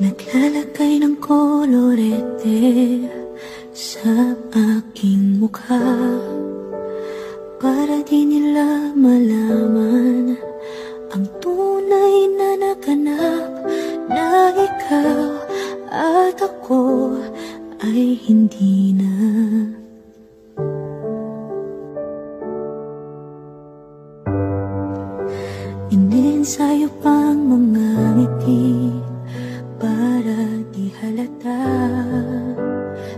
Naglalagay ng kolorete sa aking mukha para di nila malaman ang tunay na naganap, na ikaw at ako ay hindi na. Iniensayo pang mga ngiti para di halata.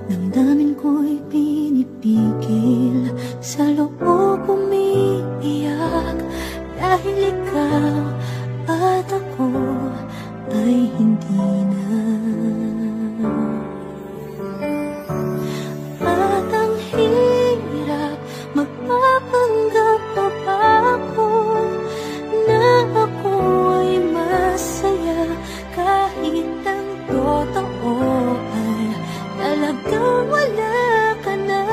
Damdamin ko'y pinipigil, sa loob umiiyak, dahil ikaw at ako ay hindi na. At ang hirap, magpapanggap pa ba ako na ako ay masaya, kahit ang totoo ay talagang wala ka na.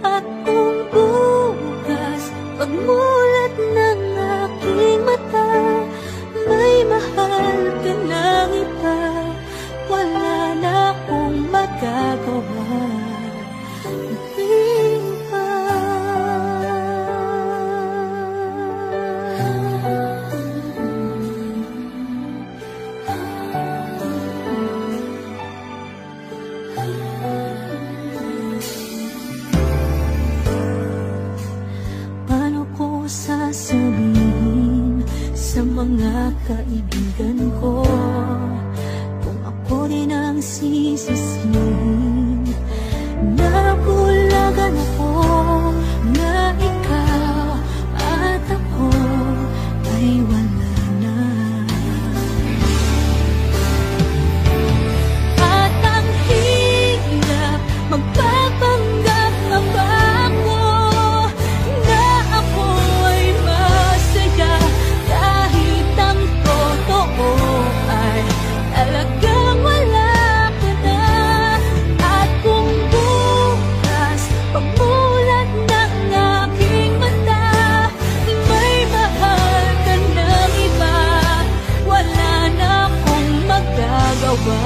At kung bukas pagmulat ng aking mata, may mahal ka ng iba, wala na akong magagawa. Paano ko sasabihin sa mga kaibigan ko kung ako din ang sisisihin? Nabulagan ako na ikaw at ako ay wala na. At ang hirap, magpapanggap na ba ako na ako ay masaya, kahit ang totoo ay talagang wala ka na. At kung bukas pagmulat ng aking mata, may mahal ka ng iba, wala na akong magagawa.